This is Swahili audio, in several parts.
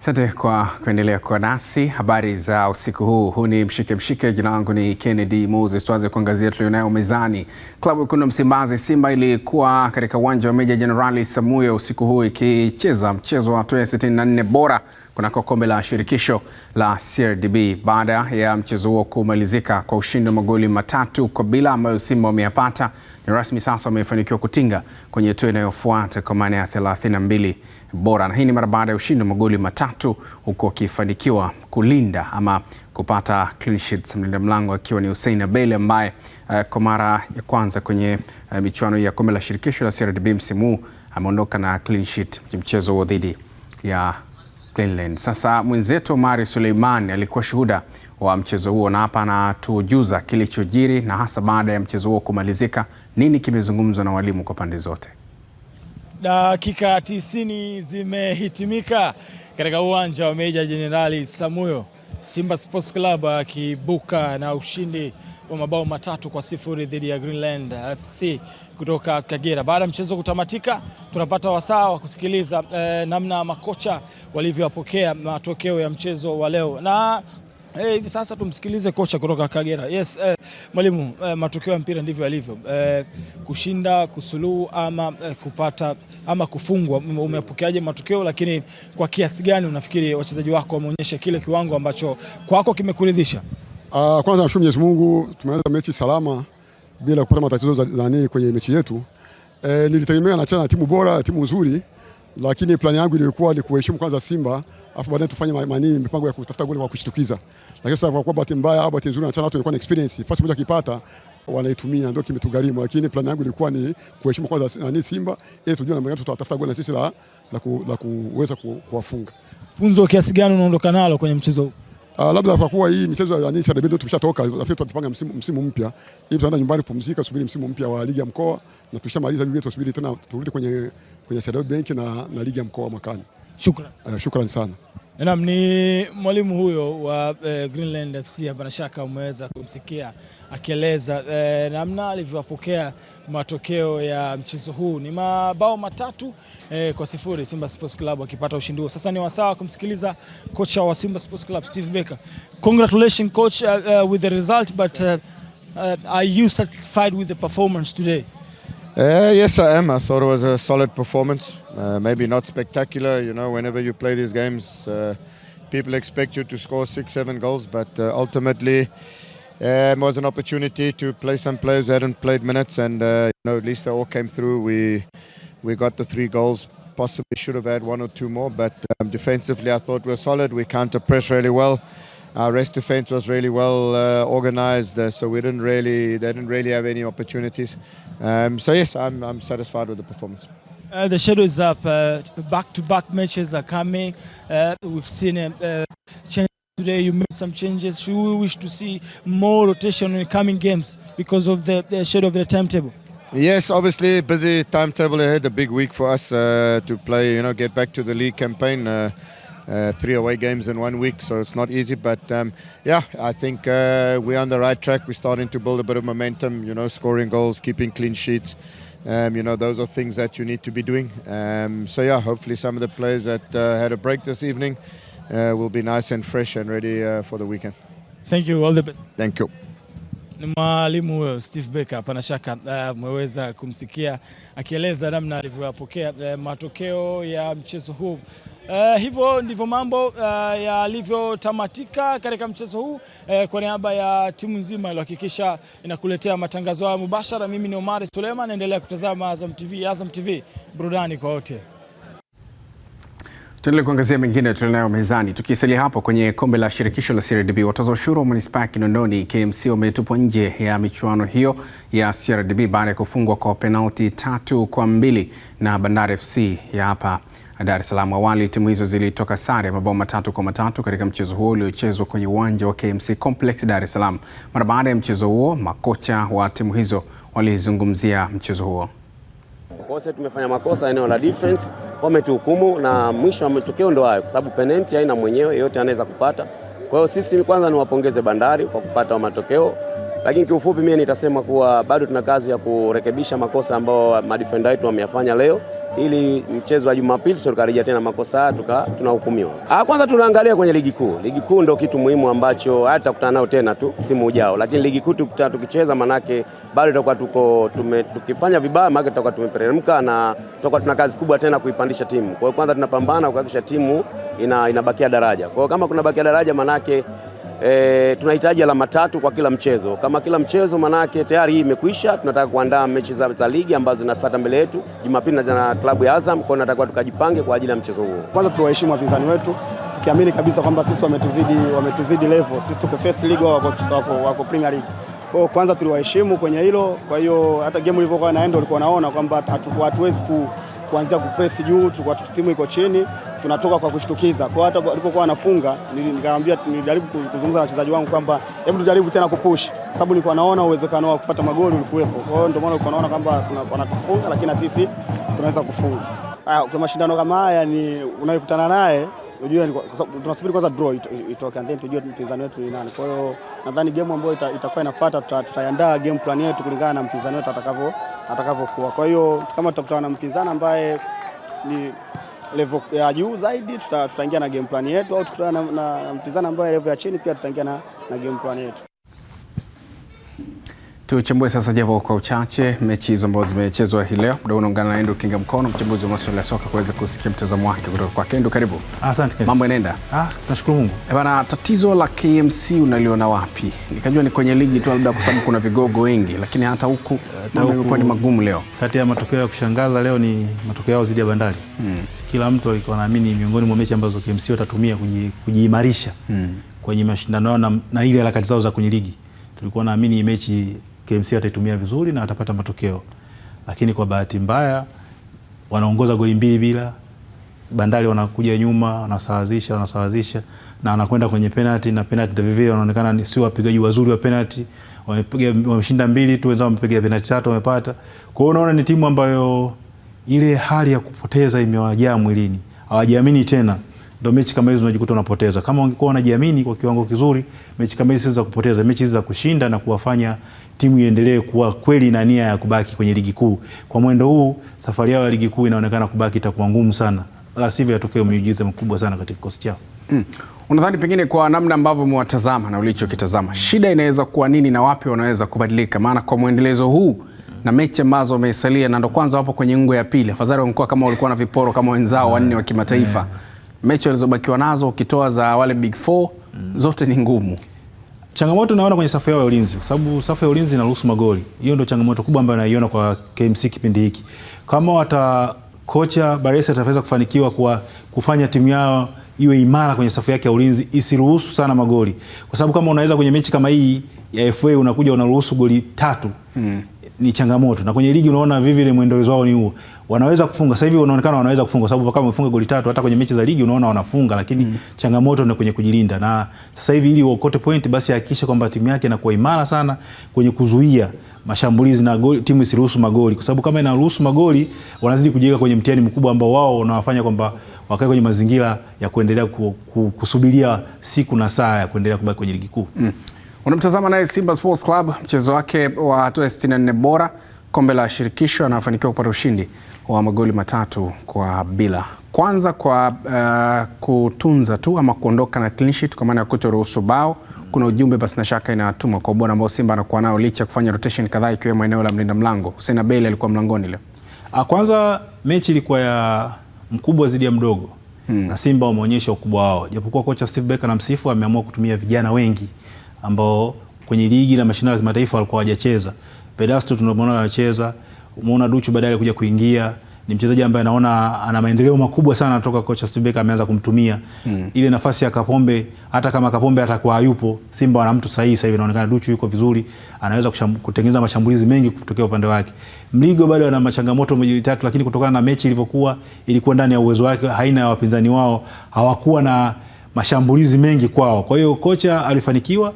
Asante kwa kuendelea kwa nasi. Habari za usiku huu. Huu ni Mshike. Jina langu ni Kennedy Moses. Tuanze kuangazia tulionayo mezani. Klabu ya Msimbazi Simba ilikuwa katika uwanja wa Meja Jenerali Samuyo usiku huu ikicheza mchezo wa hatua ya 64 bora kunako kombe la shirikisho la CRDB. Baada ya mchezo huo kumalizika kwa ushindi wa magoli 3-0 ambayo Simba wameyapata, ni rasmi sasa wamefanikiwa kutinga kwenye hatua inayofuata kwa maana ya 32 bora, na hii ni mara baada ya ushindi wa magoli 3 huko wakifanikiwa kulinda ama kupata clean sheets, mlinda mlango akiwa ni Hussein Abel ambaye kwa mara ya kwanza kwenye michuano ya kombe la shirikisho la CRDB msimu huu ameondoka na clean sheet kwenye mchezo huo dhidi ya Cleanland. Sasa mwenzetu Omari Suleiman alikuwa shuhuda wa mchezo huo na hapa anatujuza kilichojiri na hasa baada ya mchezo huo kumalizika, nini kimezungumzwa na walimu kwa pande zote. Dakika 90 zimehitimika katika uwanja wa Meja Jenerali Samuyo, Simba Sports Club akibuka na ushindi wa mabao 3-0 dhidi ya Greenland FC kutoka Kagera. Baada ya mchezo kutamatika, tunapata wasaa wa kusikiliza namna makocha walivyopokea matokeo ya mchezo wa leo, na hivi sasa tumsikilize kocha kutoka Kagera. Yes, mwalimu, matokeo ya mpira ndivyo yalivyo. Kushinda, kusuluhu ama kupata ama kufungwa, umepokeaje matokeo, lakini kwa kiasi gani unafikiri wachezaji wako wameonyesha kile kiwango ambacho kwako kimekuridhisha? Kwanza nashukuru Mwenyezi Mungu tumeweza mechi salama bila kupata matatizo kwenye mechi yetu. Nilitegemea na timu bora, timu nzuri, lakini plani yangu ilikuwa ni kuheshimu kwanza Simba, afu baadaye tufanye mipango ya kutafuta goli kwa kushtukiza. Lakini sasa kwa bahati mbaya au bahati nzuri na watu walikuwa na experience, fasi moja kipata wanaitumia, ndio kimetugharimu. Lakini plani yangu ilikuwa ni kuheshimu kwanza Simba ili tujue namna gani tutatafuta goli na sisi la kuweza kuwafunga. Funzo kiasi gani unaondoka nalo kwenye mchezo huu? Labda kwa kuwa hii michezo ya CRDB ndio tumeshatoka, nafikiri tutapanga msimu mpya. Hivi tunaenda nyumbani kupumzika, subiri msimu mpya wa ligi ya mkoa, na tushamaliza ligi yetu, tusubiri tena turudi kwenye CRDB Bank na ligi ya mkoa mwakani. Shukrani sana. Naam, ni mwalimu huyo wa Greenland FC. Hapana shaka umeweza kumsikia akieleza namna alivyopokea matokeo ya mchezo huu. Ni mabao 3-0 Simba Sports Club akipata ushindi huo. Sasa ni wasaa kumsikiliza kocha wa Simba Sports Club Steve Becker. Congratulations coach with the result, but are you satisfied with the performance today? Yes, I am. I thought it was a solid performance. Maybe not spectacular. You know, whenever you play these games, people expect you to score 6-7 goals, but ultimately it was an opportunity to play some players who hadn't played minutes, and you know, at least they all came through. We got the 3 goals. Possibly should have had 1 or 2 more, but defensively I thought we were solid. We counter pressed really well. Our rest defense was really well organized, so they didn't really have any opportunities. So yes, I'm satisfied with the performance. The shadow is up. Back-to-back matches are coming. We've seen changes today. You made some changes. Should we wish to see more rotation in coming games because of the shadow of the timetable? Yes, obviously busy timetable ahead. A big week for us to play. You know, get back to the league campaign. 3 away games in 1 week, so it's not easy, but yeah, I think we're on the right track. We're starting to build a bit of momentum, you know, scoring goals, keeping clean sheets. You know, those are things that you need to be doing. So yeah, hopefully some of the players that had a break this evening will be nice and fresh and ready for the weekend. Thank you, all the best. Thank you. Ni mwalimu huyo Steve Becker. Hapana shaka mweweza kumsikia akieleza namna alivyopokea matokeo ya mchezo huu. Hivyo ndivyo mambo yalivyotamatika katika mchezo huu. Kwa niaba ya timu nzima iliyohakikisha inakuletea matangazo haya mubashara, mimi ni Omari Suleiman, naendelea kutazama Azam TV. Azam TV, burudani kwa wote. Tuendelee kuangazia mengine tulionayo mezani. Tukisalia hapo kwenye kombe la shirikisho la CRDB, watoza ushuru wa Manispaa ya Kinondoni KMC wametupwa nje ya michuano hiyo ya CRDB baada ya kufungwa kwa penalti 3-2 na Bandari FC ya hapa Dar es Salaam. Awali timu hizo zilitoka sare mabao 3-3 katika mchezo huo uliochezwa kwenye uwanja wa KMC Complex Dar es Salaam. Mara baada ya mchezo huo, makocha wa timu hizo walizungumzia mchezo huo. Kosa tumefanya makosa eneo la defense, wametuhukumu na mwisho wa matokeo ndio hayo, kwa sababu penalty haina mwenyewe, yote anaweza kupata. Kwa hiyo sisi kwanza niwapongeze Bandari kwa kupata matokeo Lakini kiufupi mimi nitasema kuwa bado tuna kazi ya kurekebisha makosa ambayo madefender wetu wameyafanya leo, ili mchezo wa Jumapili tukarejea tena makosa haya tunahukumiwa. Kwanza tunaangalia kwenye ligi kuu. Ligi kuu ndio kitu muhimu ambacho hata tutakutana nao tena tu msimu ujao. Lakini ligi kuu tukicheza, manake bado tutakuwa tukifanya vibaya, maana tutakuwa tumeperemka na tutakuwa tuna kazi kubwa tena kuipandisha timu. Kwa hiyo kwanza tunapambana kuhakikisha timu inabakia daraja. Kwa hiyo kama kuna bakia daraja, manake tunahitaji alama 3 kwa kila mchezo. Kama kila mchezo, manake tayari hii imekwisha, tunataka kuandaa mechi za ligi ambazo zinafuata mbele yetu Jumapili na klabu ya Azam. Kwa hiyo nataka tukajipange kwa ajili ya mchezo huo. Kwanza tuwaheshimu wapinzani wetu, tukiamini kabisa kwamba sisi wametuzidi level. Sisi tuko first league, wako Premier League. Kwa hiyo kwanza tuliwaheshimu kwenye hilo. Kwa hiyo hata game ilivyokuwa inaenda ulikuwa unaona kwamba hatuwezi kuanzia kupress juu, tulikuwa timu iko chini, tunatoka kwa kushtukiza. Kwa hata walipokuwa wanafunga, nilijaribu kuzungumza na wachezaji wangu kwamba hebu tujaribu tena kupush, kwa sababu nilikuwa naona uwezekano wa kupata magoli ulikuwepo. Kwa hiyo ndio maana nilikuwa naona kwamba wanatufunga, lakini na sisi tunaweza kufunga. Kwa mashindano kama haya ni unayekutana naye, unajua tunasubiri kwanza draw itoke and then tujue mpinzani wetu ni nani. Kwa hiyo nadhani game ambayo itakuwa inafuata tutaandaa game plan yetu kulingana na mpinzani wetu atakavyokuwa. Kwa hiyo kama tutakutana na mpinzani ambaye ni level ya juu zaidi, tutaingia na game plan yetu, au tukutana na mpinzani ambaye level ya chini, pia tutaingia na game plan yetu. Tuchambue sasa japo kwa uchache mechi hizo ambazo zimechezwa hii leo. Muda unaungana na Endo Kinga Mkono, mchambuzi wa masuala ya soka, kuweza kusikia mtazamo wake kutoka kwa Kendo. Karibu. Asante. Mambo yanaenda? Tunashukuru Mungu. Bwana, tatizo la KMC unaliona wapi? Nikajua ni kwenye ligi tu labda kwa sababu kuna vigogo wengi, lakini hata huku mambo yamekuwa ni magumu leo. Kati ya matokeo ya kushangaza leo ni matokeo yao dhidi ya Bandari. Kila mtu alikuwa anaamini miongoni mwa mechi ambazo KMC watatumia kujiimarisha kwenye mashindano na ile harakati zao za kwenye ligi. Tulikuwa naamini mechi KMC wataitumia vizuri na watapata matokeo, lakini kwa bahati mbaya wanaongoza goli 2 bila. Bandari wanakuja nyuma, wanasawazisha na wanakwenda kwenye penalty, na penalty vivyo wanaonekana si wapigaji wazuri wa penalty. Wameshinda 2 tu, wenzao wamepiga penalty 3 wamepata. Kwa hiyo unaona ni timu ambayo ile hali ya kupoteza imewajaa mwilini, hawajiamini tena. Ndio mechi kama hizo unajikuta unapoteza. Kama ungekuwa wanajiamini kwa kiwango kizuri, mechi kama hizi za kupoteza, mechi hizi za kushinda na kuwafanya timu iendelee kuwa kweli na nia ya kubaki kwenye ligi kuu. Kwa mwendo huu, safari yao ya ligi kuu inaonekana kubaki itakuwa ngumu sana. La sivyo yatokea miujiza mkubwa sana katika kikosi chao. Unadhani pengine kwa namna ambavyo mwatazama na ulichokitazama, shida inaweza kuwa nini na wapi wanaweza kubadilika? Maana kwa muendelezo huu na mechi ambazo wamesalia na ndo kwanza wapo kwenye ngo ya pili, afadhali wangekuwa kama walikuwa na viporo kama wenzao wanne wa kimataifa. Mechi walizobakiwa nazo ukitoa za wale Big 4 zote ni ngumu. Changamoto naona kwenye safu yao ya ulinzi, kwa sababu safu ya ulinzi inaruhusu magoli. Hiyo ndio changamoto kubwa ambayo naiona kwa KMC kipindi hiki. Kama kocha Baresa ataweza kufanikiwa kwa kufanya timu yao iwe imara kwenye safu yake ya ulinzi, isiruhusu sana magoli. Kwa sababu kama unaweza kwenye mechi kama hii ya FA unakuja unaruhusu goli 3, ni changamoto. Na kwenye ligi unaona vivile mwendelezo wao ni huo. Wanaweza kufunga. Sasa hivi wanaonekana wanaweza kufunga, sababu kama wamefunga goli 3 hata kwenye mechi za ligi unaona wanafunga, lakini changamoto ni kwenye kujilinda. Na sasa hivi ili uokote point, basi hakikisha kwamba timu yake inakuwa imara sana kwenye kuzuia mashambulizi na timu isiruhusu magoli, kwa sababu kama inaruhusu magoli wanazidi kujiweka kwenye mtihani mkubwa ambao wao wanawafanya kwamba wakae kwenye mazingira ya kuendelea kusubiria siku na saa ya kuendelea kubaki kwenye ligi kuu. Unamtazama naye Simba Sports Club, mchezo wake wa hatua 64 bora kombe la shirikisho, anafanikiwa kupata ushindi wa magoli 3-0. Kwanza kwa kutunza tu ama kuondoka na clean sheet, kwa maana ya kutoruhusu bao. Kuna ujumbe basi na shaka inatuma kwa ubora ambao Simba anakuwa nao licha kufanya rotation kadhaa ikiwemo eneo la mlinda mlango. Hussein Abel alikuwa mlangoni leo. Kwanza mechi ilikuwa ya mkubwa zidi ya mdogo. Na Simba wameonyesha ukubwa wao. Japokuwa kocha Steve Becker na msifu ameamua kutumia vijana wengi ambao kwenye ligi na mashindano ya kimataifa walikuwa hawajacheza. Pedasto tunamwona anacheza, umeona Duchu baadaye kuja kuingia, ni mchezaji ambaye anaona ana maendeleo makubwa sana kutoka kocha Steve Becker ameanza kumtumia. Ile nafasi ya Kapombe, hata kama Kapombe atakuwa hayupo, Simba wana mtu sahihi sasa hivi, inaonekana Duchu yuko vizuri, anaweza kutengeneza mashambulizi mengi kutokea upande wake. Mligo bado ana machangamoto mitatu, lakini kutokana na mechi ilivyokuwa ilikuwa ndani ya uwezo wake, haina ya wapinzani wao, hawakuwa na mashambulizi mengi kwao. Kwa hiyo kocha alifanikiwa,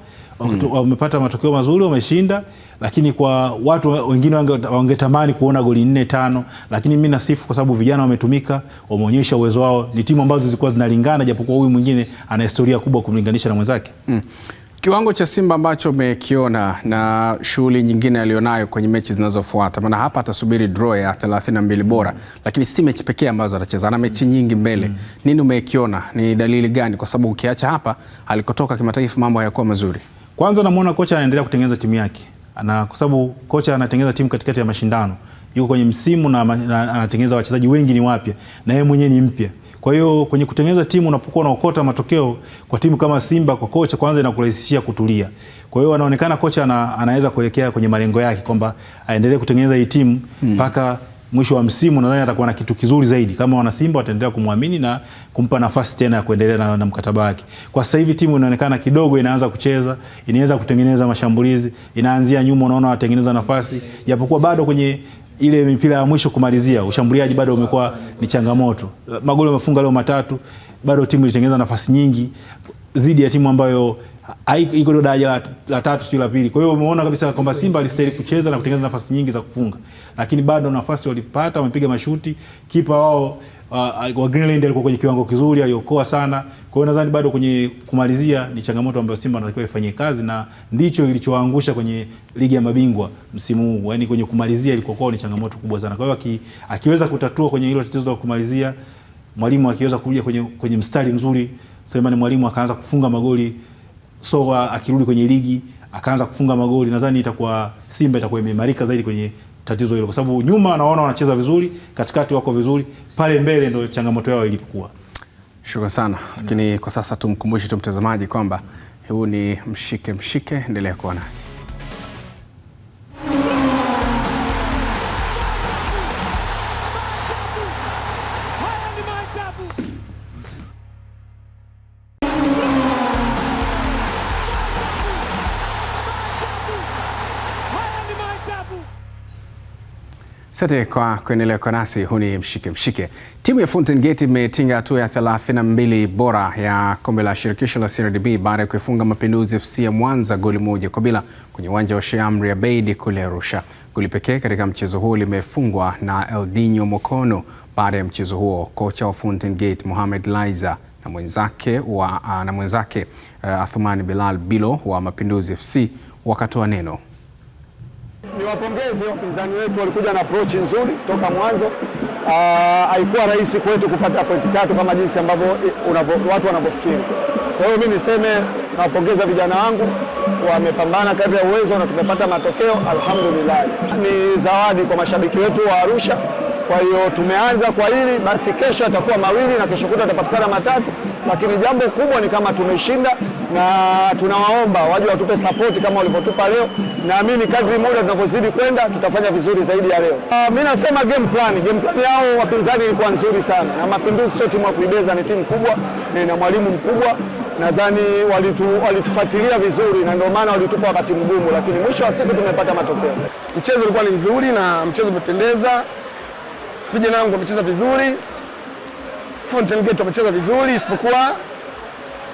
wamepata matokeo mazuri, wameshinda, lakini kwa watu wengine wangetamani kuona goli 4-5, lakini mimi nasifu kwa sababu vijana wametumika, wameonyesha uwezo wao. Ni timu ambazo zilikuwa zinalingana, japokuwa huyu mwingine ana historia kubwa kumlinganisha na mwenzake. Kiwango cha Simba ambacho umekiona na shughuli nyingine alionayo kwenye mechi zinazofuata, maana hapa atasubiri draw ya 32 bora, lakini si mechi pekee ambazo atacheza, ana mechi nyingi mbele. Nini umekiona? Ni dalili gani? Kwa sababu ukiacha hapa alikotoka kimataifa mambo hayakuwa mazuri. Kwanza namuona kocha anaendelea kutengeneza timu yake. Kwa sababu kocha anatengeneza timu katikati ya mashindano. Yuko kwenye msimu na anatengeneza wachezaji wengi ni wapya na yeye mwenyewe ni mpya. Kwa hiyo kwenye kutengeneza timu unapokuwa unaokota matokeo kwa timu kama Simba, kwa kocha kwanza inakurahisishia kutulia. Kwa hiyo anaonekana kocha anaweza kuelekea kwenye malengo yake kwamba aendelee kutengeneza hii timu mpaka mwisho wa msimu. Nadhani atakuwa na kitu kizuri zaidi kama wana Simba wataendelea kumwamini na kumpa nafasi tena ya kuendelea na mkataba wake. Kwa sasa hivi timu inaonekana kidogo inaanza kucheza, inaweza kutengeneza mashambulizi, inaanzia nyuma, unaona watengeneza nafasi, japokuwa bado kwenye ile mipira ya mwisho kumalizia ushambuliaji bado umekuwa ni changamoto. Magoli wamefunga leo 3, bado timu ilitengeneza nafasi nyingi zidi ya timu ambayo iko daraja la 3 sio la pili. Kwa hiyo umeona kabisa kwamba Simba alistahili kucheza na kutengeneza nafasi nyingi za kufunga, lakini bado nafasi walipata, wamepiga mashuti. Kipa wao wa Greenland alikuwa kwenye kiwango kizuri, aliokoa sana. Kwa hiyo nadhani bado kwenye kumalizia ni changamoto ambayo Simba anatakiwa ifanyie kazi, na ndicho ilichowaangusha kwenye ligi ya mabingwa msimu huu. Yaani kwenye kumalizia ilikuwa ni changamoto kubwa sana. Kwa hiyo akiweza kutatua kwenye hilo tatizo la kumalizia, mwalimu akiweza kuja kwenye mstari mzuri, Suleiman Mwalimu akaanza kufunga magoli, Sowa akirudi kwenye ligi akaanza kufunga magoli, nadhani itakuwa Simba itakuwa imeimarika zaidi kwenye tatizo hilo, kwa sababu nyuma naona wanacheza vizuri, katikati wako vizuri, pale mbele ndio changamoto yao ilipokuwa. Shukrani sana. Lakini kwa sasa tumkumbushe tu mtazamaji kwamba huu ni mshike, endelea kuwa nasi. Asante kwa kuendelea kwa nasi. Huu ni mshike. Timu ya Fountain Gate imetinga hatua ya 32 bora ya kombe la shirikisho la CRDB baada ya kuifunga Mapinduzi FC ya Mwanza goli 1-0 kwenye uwanja wa Sheikh Amri Abeid kule Arusha. Goli pekee katika mchezo huo limefungwa na Eldinho Mokono. Baada ya mchezo huo, kocha wa Fountain Gate Mohamed Laiza na mwenzake Athumani Bilal Bilo wa Mapinduzi FC wakatoa neno. Niwapongeze wapinzani wetu, walikuja na approach nzuri toka mwanzo. Haikuwa rahisi kwetu kupata pointi 3 kama jinsi ambavyo watu wanavyofikiri. Kwa hiyo mimi niseme nawapongeza vijana wangu, wamepambana kadri ya uwezo na tumepata matokeo, alhamdulillah. Ni zawadi kwa mashabiki wetu wa Arusha. Kwa hiyo tumeanza kwa hili, basi kesho atakuwa mawili na kesho kutwa atapatikana 3, lakini jambo kubwa ni kama tumeshinda, na tunawaomba waje watupe support kama walivyotupa leo. Naamini kadri muda tunapozidi kwenda tutafanya vizuri zaidi ya leo. Mimi nasema game plan yao wapinzani ilikuwa nzuri sana, na Mapinduzi sio timu ya kuibeza, ni timu kubwa na mwalimu mkubwa. Nadhani walitufuatilia vizuri na ndio maana walitupa wakati mgumu, lakini mwisho wa siku tumepata matokeo. Mchezo ulikuwa ni mzuri na mchezo umependeza. Vijana wangu wamecheza vizuri, Fountain Gate wamecheza vizuri, isipokuwa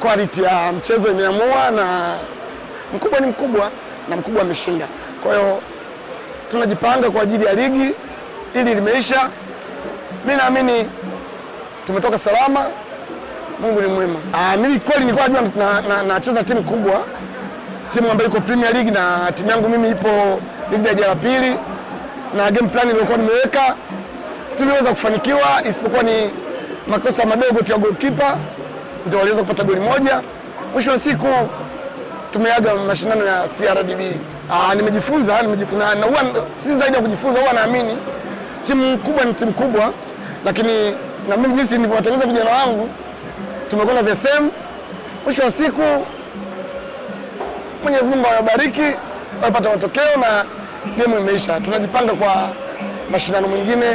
quality ya mchezo imeamua, na mkubwa ni mkubwa na mkubwa ameshinda. Kwa hiyo tunajipanga kwa ajili ya ligi, ili limeisha. Mimi naamini tumetoka salama, Mungu ni mwema. Mimi kweli nilikuwa najua nacheza timu kubwa, timu ambayo iko Premier League, na timu yangu mimi ipo ligi daraja la pili, na game plan nilikuwa nimeweka tuliweza kufanikiwa, isipokuwa ni makosa madogo tu ya goalkeeper ndio waliweza kupata goli 1. Mwisho wa siku tumeaga mashindano ya CRDB. Nimejifunza na huwa si zaidi ya kujifunza, huwa naamini timu kubwa ni timu kubwa, lakini na mimi jinsi nilivyowatengeneza vijana wangu tumekwenda the same. Mwisho wa siku Mwenyezi Mungu awabariki, wapata matokeo na game imeisha. Tunajipanga kwa mashindano mengine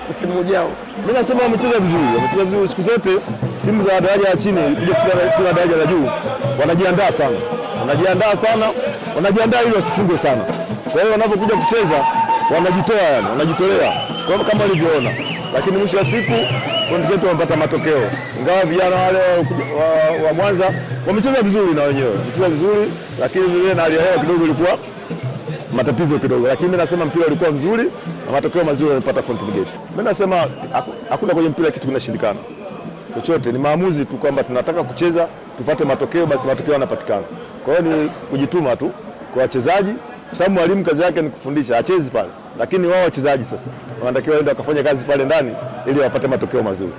msimu ujao. Mimi nasema wamecheza vizuri siku zote. Timu za daraja la chini kuja kucheza daraja la juu wanajiandaa sana, wanajiandaa ili wasifungwe sana. Kwa hiyo wanapokuja kucheza wanajitolea kama walivyoona, lakini mwisho wa siku wenzetu wamepata matokeo. Ingawa vijana wale wa Mwanza wamecheza vizuri, na wenyewe wamecheza vizuri, lakini vile na hali ya hewa kidogo ilikuwa matatizo kidogo, lakini mimi nasema mpira ulikuwa mzuri na matokeo mazuri walipata Fountain Gate. Mimi nasema hakuna kwenye mpira kitu kinashindikana. Chochote ni maamuzi tu kwamba tunataka kucheza tupate matokeo, basi matokeo yanapatikana. Kwa hiyo ni kujituma tu kwa wachezaji, kwa sababu mwalimu kazi yake ni kufundisha, achezi pale, lakini wao wachezaji sasa wanatakiwa waende wakafanya kazi pale ndani ili wapate matokeo mazuri.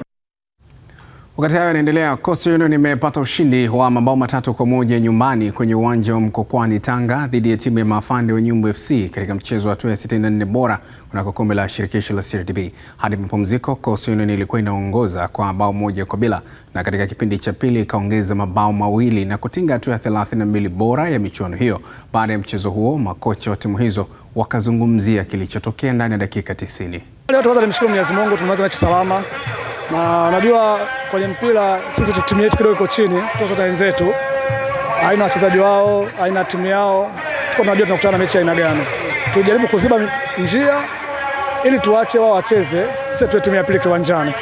Wakati hayo yanaendelea, Coastal Union imepata ushindi wa mabao 3-1 nyumbani kwenye uwanja wa Mkokwani Tanga dhidi ya timu ya Mafande wa Nyumbu FC katika mchezo wa hatua ya 64 bora kunako kombe la shirikisho la CRDB. Hadi mapumziko, Coastal Union ilikuwa inaongoza kwa bao 1-0 na katika kipindi cha pili ikaongeza mabao 2 na kutinga hatua ya 32 bora ya michuano hiyo. Baada ya mchezo huo, makocha wa timu hizo wakazungumzia kilichotokea ndani ya dakika 90. Leo tuanza nimshukuru Mwenyezi Mungu, tumemaliza mechi salama. Na unajua kwenye mpira sisi timu yetu kidogo iko chini, tunazote wenzetu. Haina wachezaji wao, haina timu yao. Tuko tunajua tunakutana na mechi aina gani. Tujaribu kuziba njia ili tuache wao wacheze, sisi tuwe timu ya pili kiwanjani.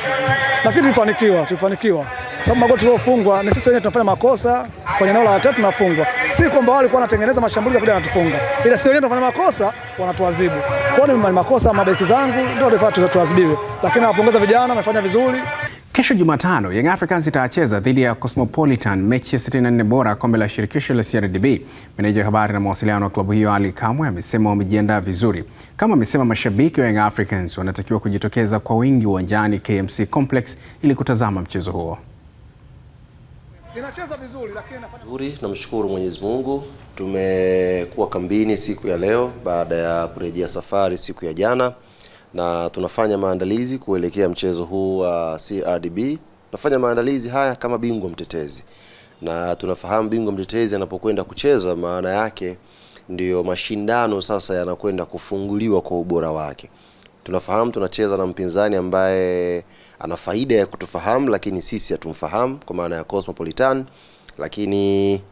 Nafikiri tulifanikiwa. Kwa sababu magoli tuliofungwa ni sisi wenyewe tunafanya makosa kwenye eneo la hatari tunafungwa. Si kwamba wao walikuwa wanatengeneza mashambulizi ya kuja wanatufunga. Ila sisi wenyewe tunafanya makosa wanatuadhibu. Kwa hiyo ni makosa mabeki zangu ndio walifanya tuadhibiwe. Lakini nawapongeza vijana wamefanya vizuri. Kesho Jumatano, Young Africans itacheza dhidi ya Cosmopolitan mechi ya 64 bora kombe la shirikisho la CRDB. Meneja habari na mawasiliano wa klabu hiyo Ali Kamwe amesema wamejiandaa vizuri. Kama amesema mashabiki wa Young Africans wanatakiwa kujitokeza kwa wingi uwanjani KMC Complex ili kutazama mchezo huo. Inacheza vizuri lakini namshukuru Mwenyezi Mungu. Tumekuwa kambini siku ya leo baada ya kurejea safari siku ya jana, na tunafanya maandalizi kuelekea mchezo huu wa CRDB. Tunafanya maandalizi haya kama bingwa mtetezi, na tunafahamu bingwa mtetezi anapokwenda kucheza maana yake ndiyo mashindano sasa yanakwenda kufunguliwa kwa ubora wake. Tunafahamu tunacheza na mpinzani ambaye ana faida ya kutufahamu, lakini sisi hatumfahamu kwa maana ya Cosmopolitan. Lakini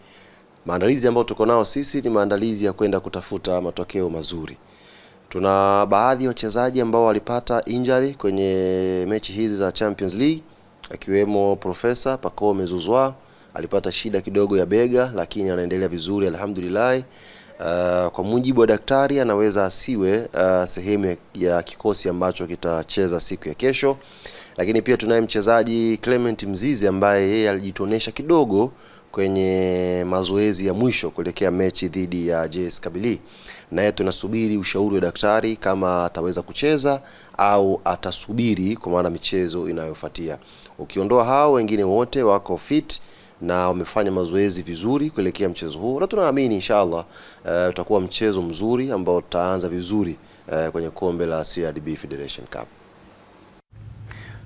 maandalizi ambayo tuko nao sisi ni maandalizi ya kwenda kutafuta matokeo mazuri. Tuna baadhi ya wachezaji ambao walipata injury kwenye mechi hizi za Champions League, akiwemo Profesa Pacome Zouzoua, alipata shida kidogo ya bega lakini anaendelea vizuri alhamdulillah. Kwa mujibu wa daktari anaweza asiwe sehemu ya kikosi ambacho kitacheza siku ya kesho. Lakini pia tunaye mchezaji Clement Mzizi ambaye yeye alijitonesha kidogo kwenye mazoezi ya mwisho kuelekea mechi dhidi ya JS Kabylie. Naye tunasubiri ushauri wa daktari kama ataweza kucheza au atasubiri kwa maana michezo inayofuatia. Ukiondoa hao, wengine wote wako fit na wamefanya mazoezi vizuri kuelekea mchezo huu, na tunaamini inshallah utakuwa mchezo mzuri ambao utaanza vizuri kwenye kombe la CRDB Federation Cup.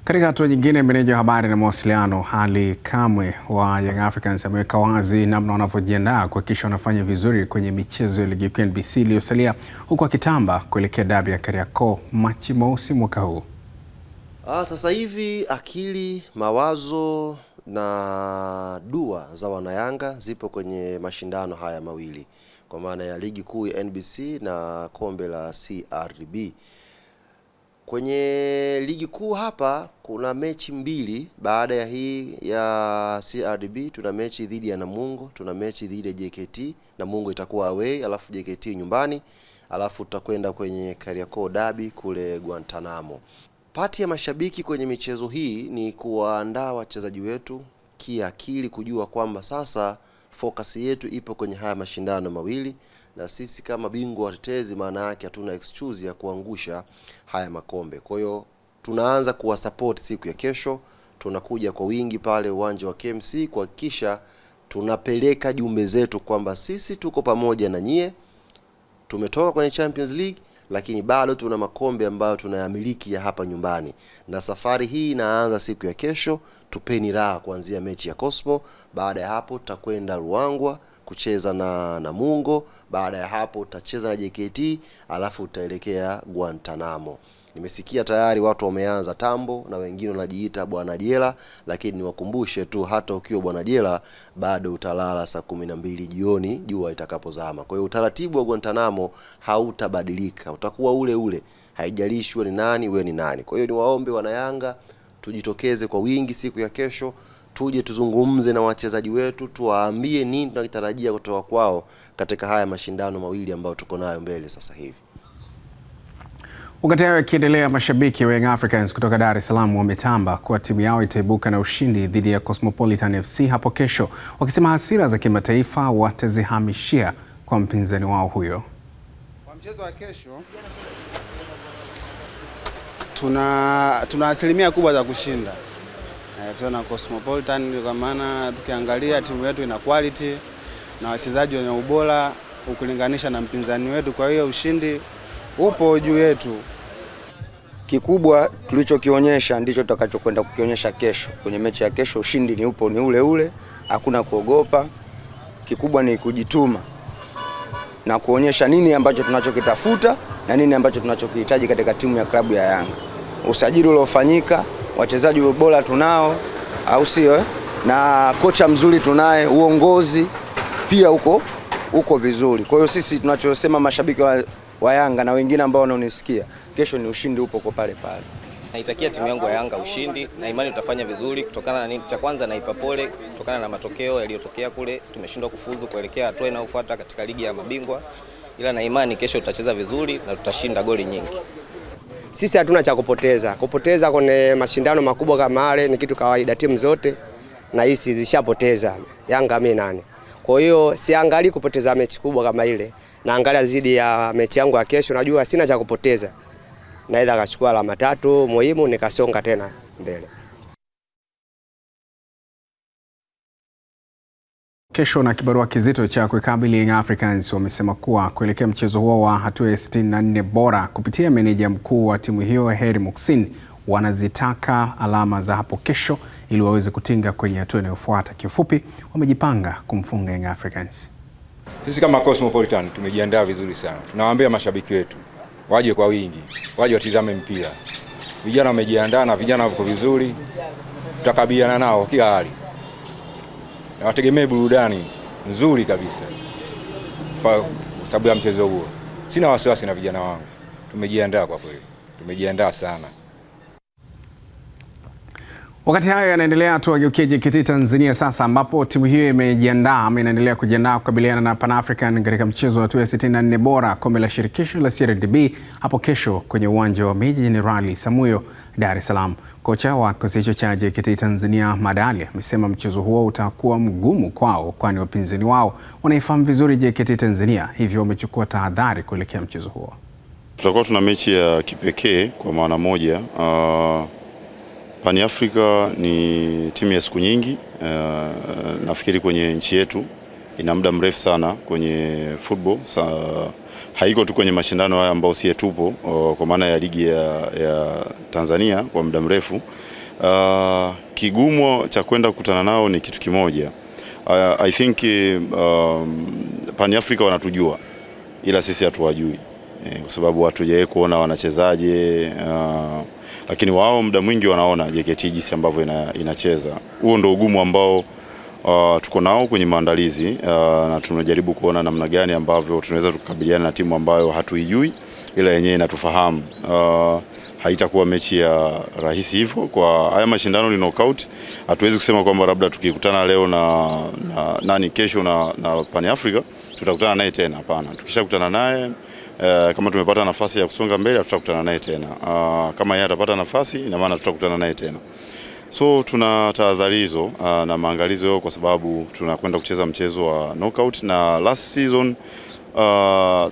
Katika hatua nyingine, meneja wa habari na mawasiliano Ali Kamwe wa Young Africans ameweka wazi namna wanavyojiandaa kuhakikisha wanafanya vizuri kwenye michezo ya ligi kuu NBC iliyosalia, huku akitamba kuelekea dabi ya Kariakoo Machi mosi mwaka huu. Sasa hivi akili, mawazo na dua za wanayanga zipo kwenye mashindano haya mawili, kwa maana ya ligi kuu ya NBC na kombe la CRDB. Kwenye ligi kuu hapa kuna mechi mbili baada ya hii ya CRDB. Tuna mechi dhidi ya Namungo, tuna mechi dhidi ya JKT. Namungo itakuwa away, alafu JKT nyumbani, alafu tutakwenda kwenye Kariakoo Derby kule Guantanamo. Pati ya mashabiki kwenye michezo hii ni kuwaandaa wachezaji wetu kiakili, kujua kwamba sasa focus yetu ipo kwenye haya mashindano mawili, na sisi kama bingwa watetezi maana yake hatuna excuse ya kuangusha haya makombe. Kwa hiyo tunaanza kuwa support siku ya kesho, tunakuja kwa wingi pale uwanja wa KMC kuhakikisha tunapeleka jumbe zetu kwamba sisi tuko pamoja na nyie. Tumetoka kwenye Champions League lakini bado tuna makombe ambayo tunayamiliki ya hapa nyumbani, na safari hii inaanza siku ya kesho. Tupeni raha kuanzia mechi ya Cosmo. Baada ya hapo tutakwenda Ruangwa kucheza na Namungo. Baada ya hapo tutacheza na JKT, alafu tutaelekea Guantanamo. Nimesikia tayari watu wameanza tambo na wengine wanajiita bwana jela, lakini niwakumbushe tu hata ukiwa bwana jela bado utalala saa 12 jioni jua itakapozama. Kwa hiyo utaratibu wa Guantanamo hautabadilika, utakuwa ule ule, haijalishi wewe ni nani, wewe ni nani. Kwa hiyo niwaombe wanayanga tujitokeze kwa wingi siku ya kesho, tuje tuzungumze na wachezaji wetu, tuwaambie nini tunatarajia kutoka kwao katika haya mashindano mawili ambayo tuko nayo mbele sasa hivi. Wakati hayo yakiendelea, mashabiki wa Young Africans kutoka Dar es Salaam wametamba kuwa timu yao itaibuka na ushindi dhidi ya Cosmopolitan FC hapo kesho, wakisema hasira za kimataifa watazihamishia kwa mpinzani wao huyo. Kwa mchezo wa kesho tuna asilimia kubwa za kushinda. Tuna Cosmopolitan kwa maana tukiangalia timu yetu ina quality na wachezaji wenye ubora ukilinganisha na mpinzani wetu, kwa hiyo ushindi upo juu yetu. Kikubwa tulichokionyesha ndicho tutakachokwenda kukionyesha kesho. Kwenye mechi ya kesho ushindi ni upo, ni ule ule, hakuna kuogopa. Kikubwa ni kujituma na kuonyesha nini ambacho tunachokitafuta na nini ambacho tunachokihitaji katika timu ya klabu ya Yanga. Usajili uliofanyika, wachezaji bora tunao, au sio? Na kocha mzuri tunaye, uongozi pia uko vizuri. Kwa hiyo sisi tunachosema mashabiki wa Yanga na wengine ambao wanaonisikia, kesho ni ushindi upo kwa pale pale. Naitakia timu yangu ya Yanga ushindi na imani tutafanya vizuri kutokana na nini? Cha kwanza naipa pole kutokana na matokeo yaliyotokea kule, tumeshindwa kufuzu kuelekea hatua inayofuata katika ligi ya mabingwa, ila na imani kesho tutacheza vizuri na tutashinda goli nyingi. Sisi hatuna cha kupoteza. Kupoteza kwenye mashindano makubwa kama yale ni kitu kawaida, timu zote na hisi zishapoteza. Yanga mimi nani. Kwa hiyo siangalii kupoteza mechi kubwa kama ile. Naangalia zidi ya mechi yangu ya kesho, najua sina cha kupoteza. Naweza kachukua alama 3 muhimu nikasonga tena mbele. Kesho na kibarua kizito cha kuikabili Young Africans, wamesema kuwa kuelekea mchezo huo wa hatua ya 64 bora, kupitia meneja mkuu wa timu hiyo Heri Muksin, wanazitaka alama za hapo kesho ili waweze kutinga kwenye hatua inayofuata. Kifupi, wamejipanga kumfunga Young Africans. Sisi kama Cosmopolitan tumejiandaa vizuri sana. Tunawaambia mashabiki wetu waje kwa wingi, waje watizame mpira. Vijana wamejiandaa na vijana wako vizuri, tutakabiliana nao kila hali. Na wategemee burudani nzuri kabisa kwa sababu ya mchezo huo. Sina wasiwasi na vijana wangu. Tumejiandaa kwa kweli. Tumejiandaa sana. Wakati hayo yanaendelea, tuwageukie JKT Tanzania sasa, ambapo timu hiyo imejiandaa ama inaendelea kujiandaa kukabiliana na Pan African katika mchezo wa hatua ya 64 bora kombe la shirikisho la CRDB hapo kesho kwenye uwanja wa Meja Jenerali Samuyo, Dar es Salaam. Kocha wa kikosi hicho cha JKT Tanzania Madali amesema mchezo huo utakuwa mgumu kwao, kwani wapinzani wao wanaifahamu vizuri JKT Tanzania, hivyo wamechukua tahadhari kuelekea mchezo huo. Tutakuwa tuna mechi ya kipekee kwa maana moja. Pan Africa ni timu ya siku nyingi, nafikiri kwenye nchi yetu ina muda mrefu sana kwenye football. Haiko tu kwenye mashindano haya ambao si tupo kwa maana ya ligi ya Tanzania kwa muda mrefu. Kigumo cha kwenda kukutana nao ni kitu kimoja. I think Pan Africa wanatujua ila sisi hatuwajui, kwa sababu hatujawahi kuona wanachezaje, lakini wao muda mwingi wanaona JKT jinsi ambavyo inacheza. Huo ndio ugumu ambao tuko nao kwenye maandalizi, na tunajaribu kuona namna gani ambavyo tunaweza tukabiliana na timu ambayo hatuijui ila yenyewe inatufahamu. Haitakuwa mechi ya rahisi hivyo. Kwa haya mashindano ni knockout. Hatuwezi kusema kwamba labda tukikutana leo na kesho na Pan Africa tutakutana naye tena. Hapana. Tukishakutana naye, kama tumepata nafasi ya kusonga mbele tutakutana naye tena. Kama yeye atapata nafasi, ina maana tutakutana naye tena. So tuna tahadhari hizo na maangalizo yao, kwa sababu tunakwenda kucheza mchezo wa knockout, na last season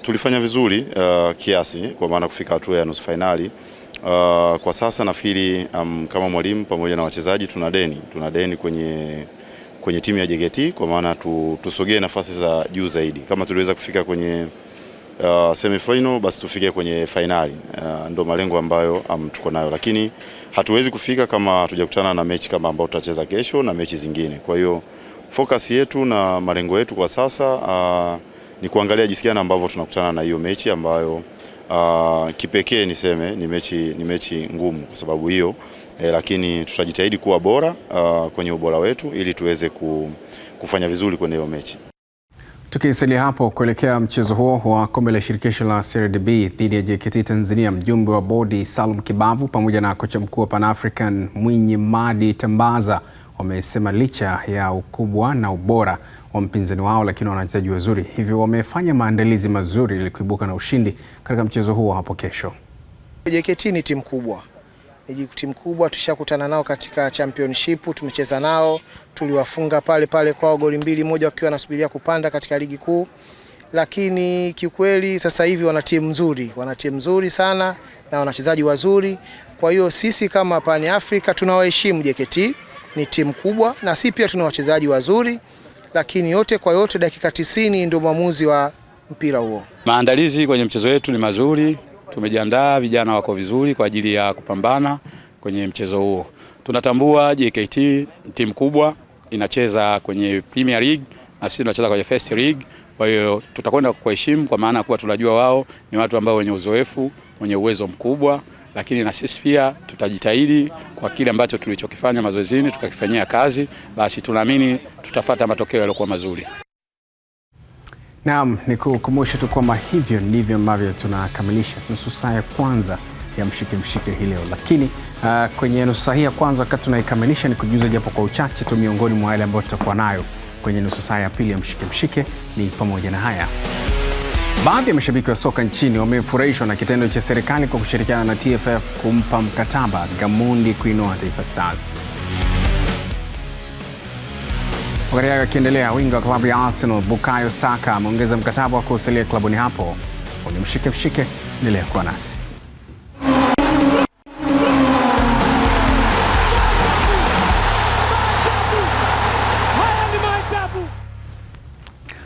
tulifanya vizuri kiasi kwa maana kufika hatua ya nusu finali. Kwa sasa nafikiri kama mwalimu pamoja na wachezaji tuna deni kwenye timu ya JKT, kwa maana tusogee nafasi za juu zaidi. Kama tuliweza kufika kwenye semi-final, basi tufike kwenye finali. Ndio malengo ambayo tuko nayo, lakini hatuwezi kufika kama hatujakutana na mechi kama ambao tutacheza kesho na mechi zingine. Kwa hiyo focus yetu na malengo yetu kwa sasa ni kuangalia jinsi gani ambavyo tunakutana na hiyo mechi ambayo kipekee niseme ni mechi ngumu kwa sababu hiyo, lakini tutajitahidi kuwa bora kwenye ubora wetu ili tuweze kufanya vizuri kwenye hiyo mechi. Tukisalia hapo kuelekea mchezo huo wa kombe la shirikisho la CRDB dhidi ya JKT Tanzania, mjumbe wa bodi Salum Kibavu pamoja na kocha mkuu wa Pan African Mwinyi Madi Tambaza wamesema licha ya ukubwa na ubora wa mpinzani wao, lakini wana wachezaji wazuri, hivyo wamefanya maandalizi mazuri ili kuibuka na ushindi katika mchezo huo hapo kesho. JKT ni timu kubwa. Ni timu kubwa, tushakutana nao katika championship, tumecheza nao, tuliwafunga pale kwao goli 2-1 wakiwa wanasubiria kupanda katika ligi kuu. Lakini kiukweli sasa hivi wana timu nzuri sana na wachezaji wazuri. Kwa hiyo sisi kama Pan Africa tunawaheshimu JKT, ni timu kubwa na sisi pia tuna wachezaji wazuri, lakini yote kwa yote dakika 90 ndio maamuzi wa mpira huo. Maandalizi kwenye mchezo wetu ni mazuri, tumejiandaa, vijana wako vizuri kwa ajili ya kupambana kwenye mchezo huo. Tunatambua JKT timu kubwa, inacheza kwenye Premier League na sisi tunacheza kwenye First League. Kwa hiyo tutakwenda kuheshimu kwa maana kuwa tunajua wao ni watu ambao wenye uzoefu, wenye uwezo mkubwa, lakini na sisi pia tutajitahidi kwa kile ambacho tulichokifanya mazoezini tukakifanyia kazi, basi tunaamini tutafuata matokeo yaliokuwa mazuri. Naam, nikukumbusha tu kwamba hivyo ndivyo ambavyo tunakamilisha nusu saa ya kwanza ya mshike hii leo. Lakini kwenye nusu saa hii ya kwanza wakati tunaikamilisha, ni kujuza japo kwa uchache tu miongoni mwa yale ambayo tutakuwa nayo kwenye nusu saa ya pili ya mshike ni pamoja na haya. Baadhi ya mashabiki wa soka nchini wamefurahishwa na kitendo cha serikali kwa kushirikiana na TFF kumpa mkataba Gamondi kuinoa Taifa Stars. Wakati hayo yakiendelea, wingi wa klabu ya Arsenal Bukayo Saka ameongeza mkataba wa kusalia klabuni hapo. Ni mshike, endelea kuwa nasi.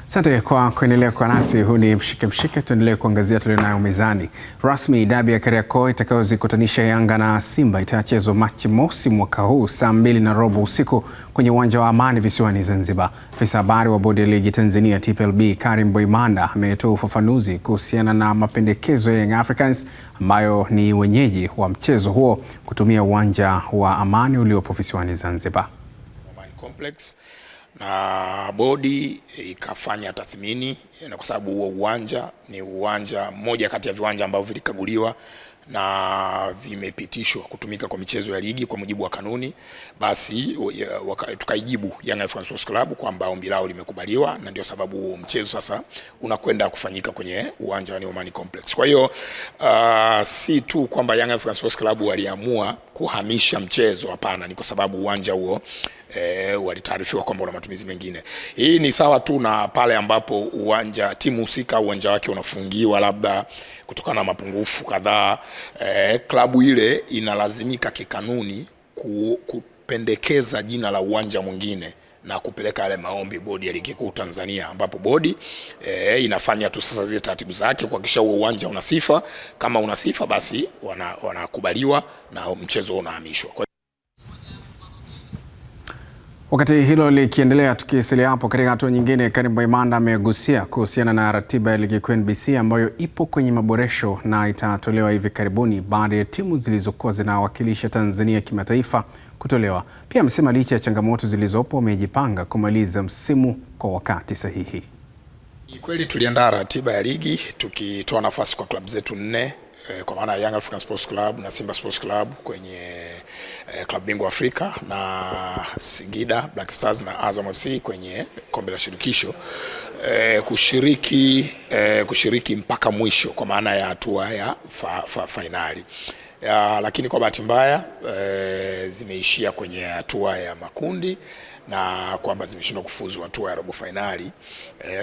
Asante kwa kuendelea kwa nasi. Huu ni mshike, tuendelee kuangazia tulionayo mezani. Rasmi dabi ya Kariakoo itakayozikutanisha Yanga na Simba itachezwa Machi mosi mwaka huu saa 2:15 usiku kwenye uwanja wa Amani visiwani Zanzibar. Afisa habari wa bodi ya ligi Tanzania TPLB Karim Boimanda ametoa ufafanuzi kuhusiana na mapendekezo ya Young Africans ambayo ni wenyeji wa mchezo huo kutumia uwanja wa Amani uliopo visiwani Zanzibar. Complex na bodi ikafanya tathmini, na kwa sababu huo uwanja ni uwanja mmoja kati ya viwanja ambavyo vilikaguliwa na vimepitishwa kutumika kwa michezo ya ligi kwa mujibu wa kanuni, basi tukaijibu Young Africans Sports Club kwamba ombi lao limekubaliwa, na ndio sababu mchezo sasa unakwenda kufanyika kwenye uwanja wa Amani Complex. Kwa hiyo si tu kwamba Young Africans Sports Club waliamua kuhamisha mchezo, hapana, ni kwa sababu uwanja huo walitaarifiwa kwamba una matumizi mengine. Hii ni sawa tu na pale ambapo timu husika uwanja wake unafungiwa labda kutokana na mapungufu kadhaa, klabu ile inalazimika kikanuni kupendekeza jina la uwanja mwingine na kupeleka yale maombi bodi ya ligi kuu Tanzania, ambapo bodi inafanya tu sasa zile taratibu zake kuhakikisha huo uwanja una sifa. Kama una sifa basi wanakubaliwa na mchezo unahamishwa. Wakati hilo likiendelea, tukisalia hapo katika hatua nyingine, Karim Boimanda amegusia kuhusiana na ratiba ya ligi kuu NBC ambayo ipo kwenye maboresho na itatolewa hivi karibuni baada ya timu zilizokuwa zinawakilisha Tanzania kimataifa kutolewa. Pia amesema licha ya changamoto zilizopo wamejipanga kumaliza msimu kwa wakati sahihi. Kweli tuliandaa ratiba ya ligi tukitoa nafasi kwa klabu zetu 4 kwa maana Young African Sports Club na Simba Sports Club kwenye klabu bingwa Afrika na Singida Black Stars na Azam FC kwenye kombe la shirikisho kushiriki mpaka mwisho kwa maana ya hatua ya finali. Lakini kwa bahati mbaya zimeishia kwenye hatua ya makundi na kwamba zimeshindwa kufuzu hatua ya robo finali.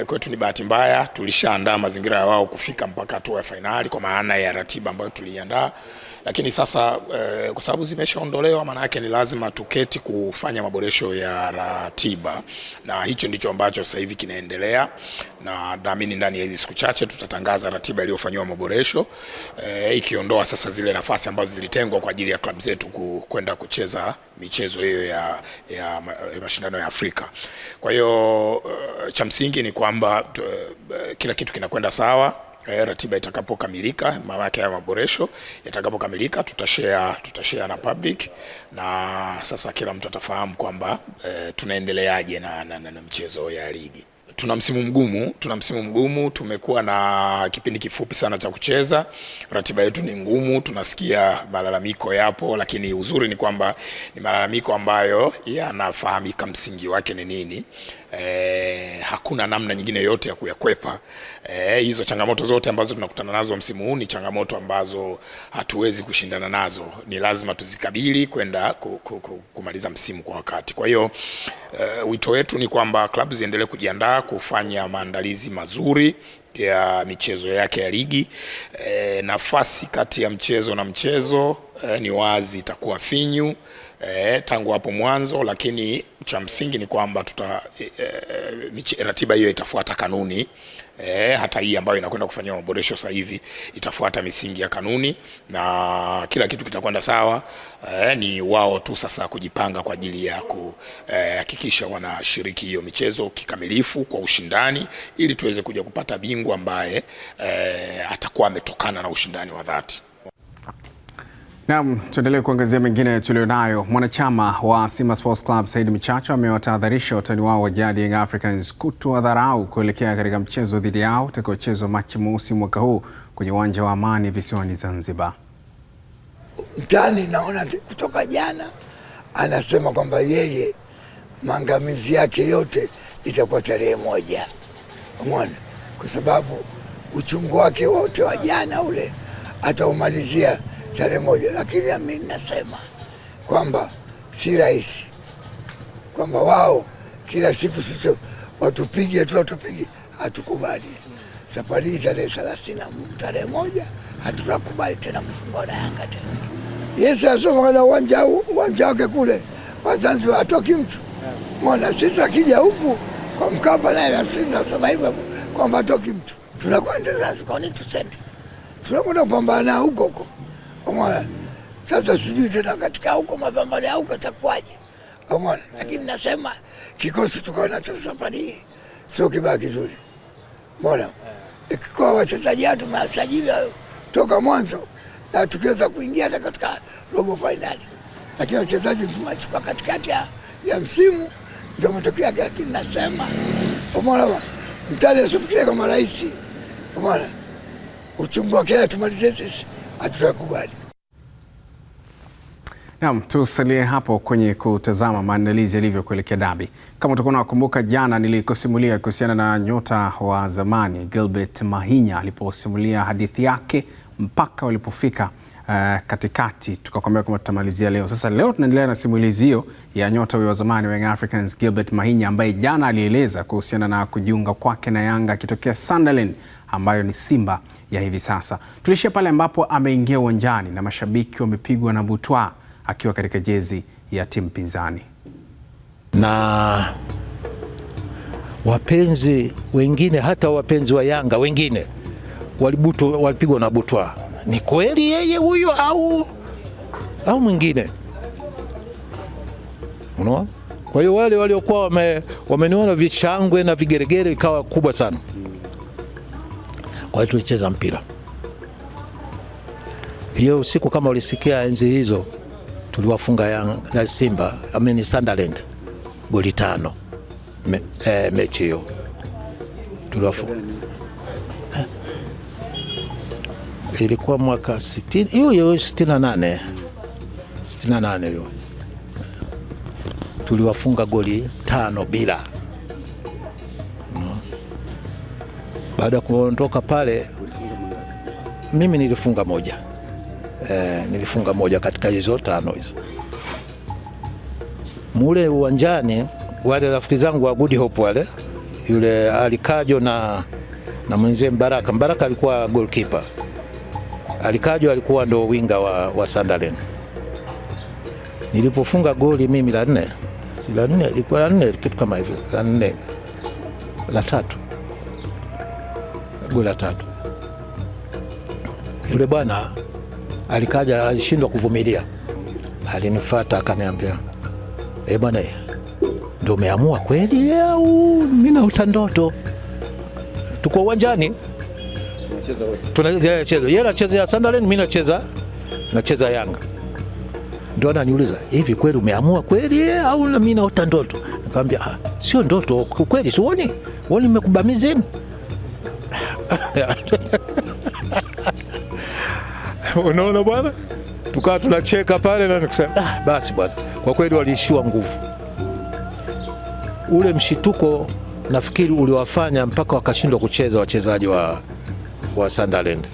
Kwetu ni bahati mbaya, tulishaandaa mazingira ya wao kufika mpaka hatua ya finali kwa maana ya ratiba ambayo tuliandaa, lakini sasa kwa sababu zimeshaondolewa, maana yake ni lazima tuketi kufanya maboresho ya ratiba, na hicho ndicho ambacho sasa hivi kinaendelea, na naamini ndani ya hizi siku chache tutatangaza ratiba iliyofanywa maboresho, ikiondoa sasa zile nafasi ambazo zilitengwa kwa ajili ya klabu zetu kwenda kucheza michezo hiyo ya mashindano ya Afrika. Kwa hiyo cha msingi ni kwamba kila kitu kinakwenda sawa. Ratiba itakapokamilika, maana yake ya maboresho yatakapokamilika, tutashare na public, na sasa kila mtu atafahamu kwamba tunaendeleaje na mchezo ya ligi. Tuna msimu mgumu, tumekuwa na kipindi kifupi sana cha kucheza, ratiba yetu ni ngumu, tunasikia malalamiko yapo, lakini uzuri ni kwamba ni malalamiko ambayo yanafahamika msingi wake ni nini. hakuna namna nyingine yote ya kuyakwepa. Hizo changamoto zote ambazo tunakutana nazo msimu huu ni changamoto ambazo hatuwezi kushindana nazo, ni lazima tuzikabili kwenda kumaliza msimu kwa wakati. Kwa hiyo wito wetu ni kwamba klabu ziendelee kujiandaa kufanya maandalizi mazuri ya michezo yake ya ligi. Nafasi kati ya mchezo na mchezo ni wazi itakuwa finyu tangu hapo mwanzo, lakini cha msingi ni kwamba ratiba hiyo itafuata kanuni. Hata hii ambayo inakwenda kufanywa maboresho sasa hivi itafuata misingi ya kanuni na kila kitu kitakwenda sawa. Ni wao tu sasa kujipanga kwa ajili ya kuhakikisha wanashiriki hiyo michezo kikamilifu kwa ushindani, ili tuweze kuja kupata bingwa ambaye atakuwa ametokana na ushindani wa dhati. Naam, tuendelee kuangazia mengine tulionayo. Mwanachama wa Simba Sports Club Said Michacho amewatahadharisha watani wao wa jadi Young Africans kutowadharau kuelekea katika mchezo dhidi yao utakaochezwa Machi mosi mwaka huu kwenye uwanja wa Amani visiwani Zanzibar. Mtani naona kutoka jana anasema kwamba yeye maangamizi yake yote itakuwa tarehe 1. Umeona? Kwa sababu uchungu wake wote wa jana ule ataumalizia tarehe 1, lakini mimi nasema kwamba si rahisi, kwamba wao kila siku sisi watupige, hatukubali. Safari tarehe 30 tarehe 1 hatutakubali tena kufungwa na Yanga tena. Yes, asoma kana uwanja wake kule wa Zanzibar atoki mtu. Mbona sisi akija huku kwa Mkapa naye sisi tunasema hivyo kwamba atoki mtu. Tunakwenda Zanzibar, kwa nini tusende? Tunakwenda kupambana huko. Umeona? Sasa sijui tena katika huko mapambano ya huko itakuwaje. Umeona? Lakini nasema kikosi tukao nacho safari sio kibaya kizuri. Umeona? Kwa wachezaji wetu tumewasajili toka mwanzo na tukiweza kuingia hata katika robo finali. Lakini wachezaji tumechukua katikati ya msimu ndio matokeo yake, lakini nasema umeona Mtani asifikirie kama rais. Umeona? Uchungu wake tumalize sisi. Hatutakubali. Naam, tusalie hapo kwenye kutazama maandalizi yalivyo kuelekea dabi. Kama utakuwa unakumbuka, jana nilikusimulia kuhusiana na nyota wa zamani Gilbert Mahinya aliposimulia hadithi yake mpaka walipofika katikati, tukakwambia kama tutamalizia leo. Sasa leo tunaendelea na simulizi hiyo ya nyota wa zamani wa Young Africans Gilbert Mahinya, ambaye jana alieleza kuhusiana na kujiunga kwake na Yanga akitokea Sunderland ambayo ni Simba ya hivi sasa. Tulishia pale ambapo ameingia uwanjani na mashabiki wamepigwa na butwa akiwa katika jezi ya timu pinzani. Na wapenzi wengine, hata wapenzi wa Yanga wengine walipigwa na butwa. Ni kweli yeye huyo au mwingine? Unaona? Kwa hiyo wale waliokuwa wameniona vichangwe na vigeregere ikawa kubwa sana. Kwa hiyo tulicheza mpira. Hiyo usiku kama ulisikia enzi hizo tuliwafunga Yanga Simba, Sunderland goli 5. Mechi hiyo. Tuliwafunga. Ilikuwa mwaka 60, hiyo 68 hiyo. Tuliwafunga goli 5 bila. Baada ya kuondoka pale mimi nilifunga moja. Nilifunga moja katika hizo 5 hizo. Mule uwanjani wale rafiki zangu wa Good Hope wale, yule Alikajo na mwenzie Mbaraka alikuwa goalkeeper. Alikajo alikuwa ndo winga wa Sunderland. Nilipofunga goli mimi la 4, si la 4, ilikuwa la 4 kitu kama hivyo, la 4 la 3. Goli la 3. Yule bwana Alikaja alishindwa kuvumilia. Alinifuata akaniambia, bwana, ndio umeamua kweli au mimi naota ndoto? Tuko uwanjani tunacheza, yeye anacheza Sunderland, mimi nacheza Yanga. Ndio ananiuliza, hivi kweli umeamua kweli au mimi naota ndoto? Nikamwambia sio ndoto, kweli sioni nimekubamiza. Unaona bwana, tukawa tunacheka pale na nikasema basi bwana, kwa kweli waliishiwa nguvu. ule mshituko nafikiri uliwafanya mpaka wakashindwa kucheza wachezaji wa Sunderland.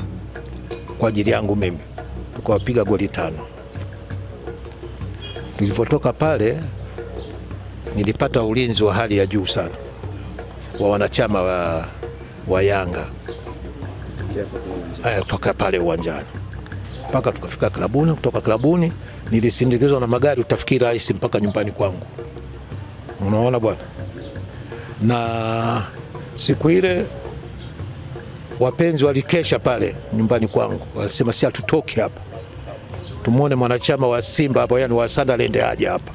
Kwa ajili yangu mimi tukawapiga goli 5. Nilipotoka pale nilipata ulinzi wa hali ya juu sana wa wanachama wa Yanga kutoka pale uwanjani mpaka tukafika klabuni. Kutoka klabuni nilisindikizwa na magari, utafikiri rahisi, mpaka nyumbani kwangu. Unaona bwana. Na siku ile wapenzi walikesha pale nyumbani kwangu, walisema si hatutoki hapa, tumuone mwanachama wa Simba hapa, yani wa Sunderland aje hapa.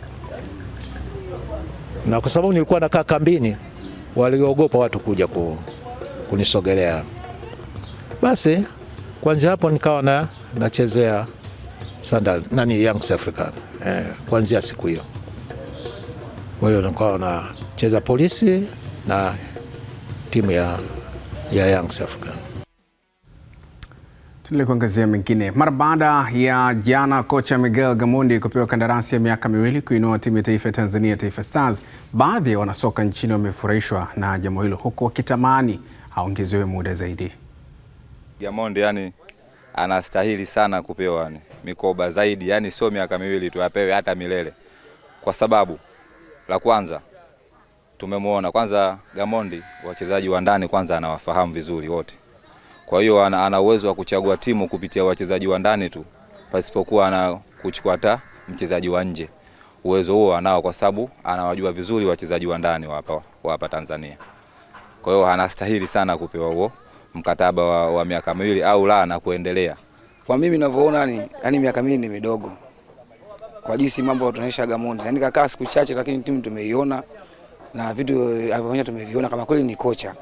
Na kwa sababu nilikuwa nakaa kambini, waliogopa watu kuja kunisogelea. Basi kwanza hapo nikawa nachezea Sunderland Young African kuanzia siku hiyo. Kwa hiyo nikawa nacheza Polisi na timu ya Young African. Tuendelee kuangazia mengine. Mara baada ya jana kocha Miguel Gamondi kupewa kandarasi ya miaka 2 kuinua timu ya taifa ya Tanzania, Taifa Stars, baadhi ya wanasoka nchini wamefurahishwa na jambo hilo, huku wakitamani aongezewe muda zaidi. Gamondi yani anastahili sana kupewa mikoba zaidi, yani sio miaka 2 tu, apewe hata milele. Kwa sababu la kwanza tumemwona kwanza Gamondi wachezaji wa ndani kwanza anawafahamu vizuri wote. Kwa hiyo ana uwezo wa kuchagua timu kupitia wachezaji wa ndani tu, pasipokuwa ana kuchukua hata mchezaji wa nje. Uwezo huo anao kwa sababu anawajua vizuri wachezaji wa ndani wa hapa Tanzania. Kwa hiyo anastahili sana kupewa huo mkataba wa miaka 2 au la na kuendelea. Kwa mimi ninavyoona yani miaka 2 ni midogo kwa jinsi mambo tunaonyesha Gamondi. Yani kakaa siku chache, lakini timu tumeiona na vitu alivyofanya tumeviona kama kweli ni kocha.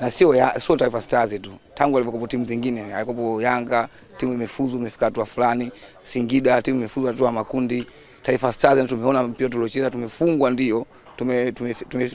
Na sio Taifa Stars tu. Tangu alivyokuwa timu zingine, alikuwa Yanga, timu imefuzu imefika hatua fulani, Singida timu imefuzu hatua makundi, Taifa Stars tumeona mpira tuliocheza tumefungwa, ndio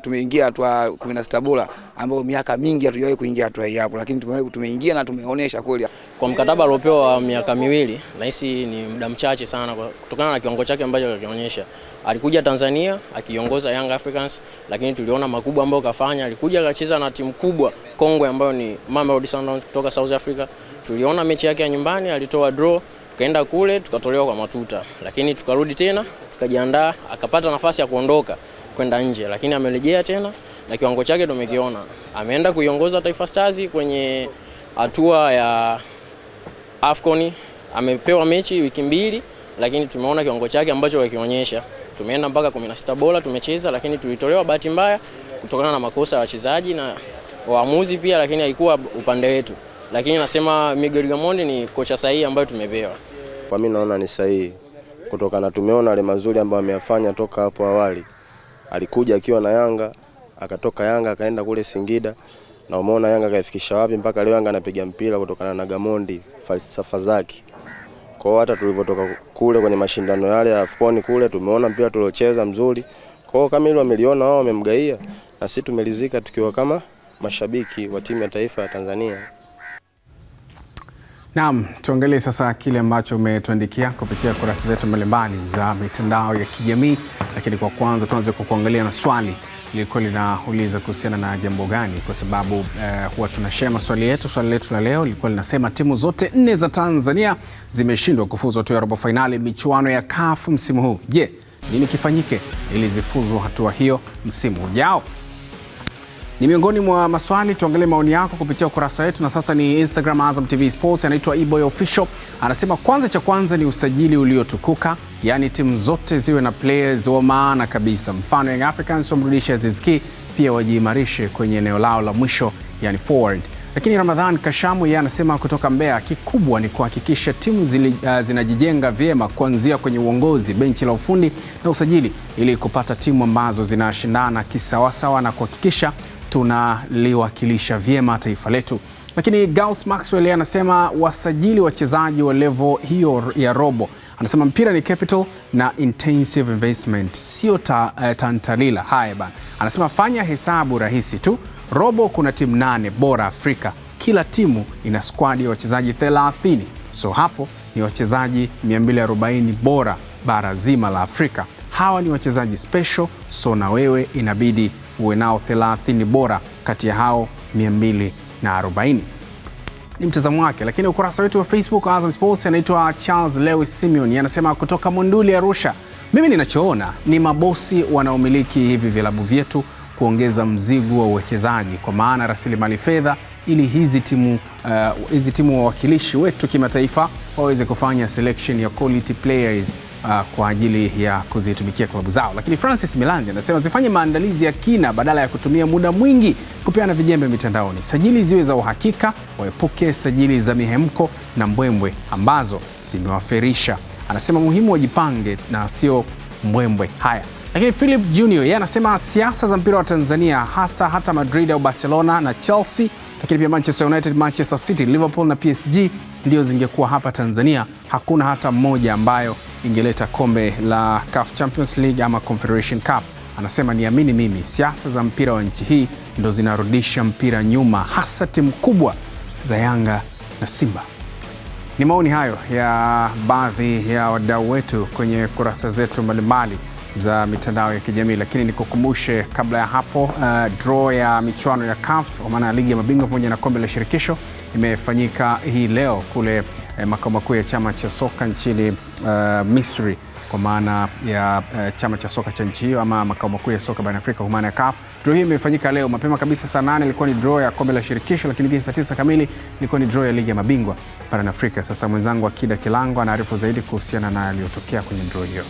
tumeingia hatua 16 bora ambao miaka mingi hatujawahi kuingia hatua hii hapo, lakini tumeingia na tumeonyesha kweli. Kwa mkataba aliopewa wa miaka 2 nahisi ni muda mchache sana kutokana na kiwango chake ambacho alionyesha. Alikuja Tanzania akiongoza Young Africans, lakini tuliona makubwa ambayo kafanya. Alikuja akacheza na timu kubwa kongwe ambayo ni Mamelodi Sundowns kutoka South Africa. Tuliona mechi yake ya nyumbani alitoa draw, kaenda kule tukatolewa kwa matuta, lakini tukarudi tena tukajiandaa, akapata nafasi ya kuondoka kwenda nje, lakini amerejea tena na kiwango chake tumekiona. Ameenda kuiongoza Taifa Stars kwenye hatua ya AFCON, amepewa mechi wiki 2, lakini tumeona kiwango chake ambacho wakionyesha. Tumeenda mpaka 16 bora tumecheza, lakini tulitolewa bahati mbaya kutokana na makosa ya wachezaji na waamuzi pia, lakini haikuwa upande wetu. Lakini nasema Miguel Gamondi ni kocha sahihi ambaye tumepewa. Kwa mimi naona ni sahihi kutokana tumeona ile mazuri ambayo ameyafanya toka hapo awali. Alikuja akiwa na Yanga, akatoka Yanga akaenda kule Singida, na umeona Yanga kaifikisha wapi mpaka leo Yanga anapiga mpira kutokana na Gamondi, falsafa zake. Kwa hiyo hata tulivyotoka kule kwenye mashindano yale ya AFCON kule tumeona mpira tuliocheza mzuri. Kwa hiyo kama hilo wameliona wao wamemgaia, na sisi tumelizika tukiwa kama mashabiki wa timu ya taifa ya Tanzania. Naam, tuangalie sasa kile ambacho umetuandikia kupitia kurasa zetu mbalimbali za mitandao ya kijamii, lakini kwa kwanza tuanze kwa kuangalia na swali lilikuwa linauliza kuhusiana na jambo gani, kwa sababu huwa tunashare maswali yetu. Swali letu la leo lilikuwa linasema timu zote 4 za Tanzania zimeshindwa kufuzu hatua ya robo finali michuano ya CAF msimu huu. Je, nini kifanyike ili zifuzu hatua hiyo msimu ujao? Ni miongoni mwa maswali. Tuangalie maoni yako kupitia ukurasa wetu, na sasa ni Instagram Azam TV Sports. Anaitwa Eboy Official, anasema kwanza ni usajili uliotukuka, yani timu zote ziwe na players wa maana kabisa. Mfano Young Africans wamrudishe Aziz Ki, pia wajiimarishe kwenye eneo lao la mwisho, yani forward. Lakini Ramadhan Kashamu yeye anasema kutoka Mbeya, kikubwa ni kuhakikisha timu zinajijenga vyema kuanzia kwenye uongozi, benchi la ufundi na usajili, ili kupata timu ambazo zinashindana kisawasawa na kuhakikisha tunaliwakilisha vyema taifa letu. Lakini Gauss Maxwell anasema wasajili wachezaji wa level hiyo ya robo. Anasema mpira ni capital na intensive investment, sio tantalila. Haya bana. Anasema fanya hesabu rahisi tu. Robo kuna timu 8 bora Afrika. Kila timu ina squad ya wachezaji 30. So hapo ni wachezaji 240 bora bara zima la Afrika. hawa ni wachezaji special, so na wewe inabidi uwe nao 30 bora kati ya hao 240. Ni mtazamo wake. Lakini ukurasa wetu wa Facebook Azam Sports, anaitwa Charles Lewis Simeon, anasema kutoka Monduli Arusha, mimi ninachoona ni mabosi wanaomiliki hivi vilabu vyetu kuongeza mzigo wa uwekezaji, kwa maana rasilimali fedha, ili hizi timu wawakilishi wetu kimataifa waweze kufanya selection ya quality players kwa ajili ya kuzitumikia klabu zao. Lakini Francis Milanzi anasema zifanye maandalizi ya kina badala ya kutumia muda mwingi kupeana vijembe mitandaoni. Sajili ziwe za uhakika, waepuke sajili za mihemko na mbwembwe ambazo zimewaferisha. Anasema muhimu wajipange na sio mbwembwe haya. Lakini Philip Junior yeye anasema siasa za mpira wa Tanzania, hata Madrid au Barcelona na Chelsea, lakini pia Manchester United, Manchester City, Liverpool na PSG ndio zingekuwa hapa Tanzania, hakuna hata mmoja ambayo ingeleta kombe la CAF Champions League ama Confederation Cup. Anasema niamini mimi, siasa za mpira wa nchi hii ndo zinarudisha mpira nyuma, hasa timu kubwa za Yanga na Simba. Ni maoni hayo ya baadhi ya wadau wetu kwenye kurasa zetu mbalimbali za mitandao ya kijamii. Lakini nikukumbushe kabla ya hapo, draw ya michuano ya CAF kwa maana ya ligi ya mabingwa pamoja na kombe la shirikisho imefanyika hii leo kule makao makuu ya chama cha soka nchini Misri, kwa maana ya chama cha soka cha nchi hiyo ama makao makuu ya soka barani Afrika kwa maana ya CAF. Draw hii imefanyika leo mapema kabisa saa 8 ilikuwa ni draw ya kombe la shirikisho, lakini pia saa 9 kamili ilikuwa ni draw ya ligi ya mabingwa barani Afrika. Sasa mwenzangu Akida Kilango anaarifu zaidi kuhusiana na yaliyotokea kwenye draw hiyo.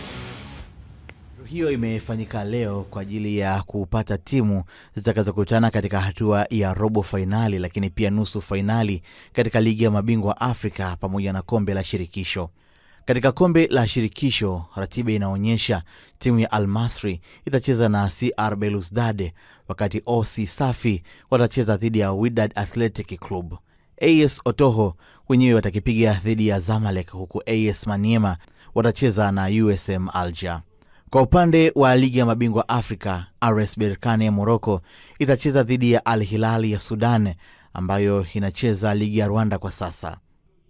Hiyo imefanyika leo kwa ajili ya kupata timu zitakazokutana katika hatua ya robo finali, lakini pia nusu finali katika ligi ya mabingwa Afrika pamoja na kombe la shirikisho. Katika kombe la shirikisho, ratiba inaonyesha timu ya Al Masry itacheza na CR Belouizdad, wakati OC Safi watacheza dhidi ya Wydad Athletic Club. AS Otoho wenyewe watakipiga dhidi ya Zamalek, huku AS Maniema watacheza na USM Alger. Kwa upande wa ligi ya mabingwa Afrika, RS Berkane ya Morocco itacheza dhidi ya Al Hilal ya Sudan ambayo inacheza ligi ya Rwanda kwa sasa.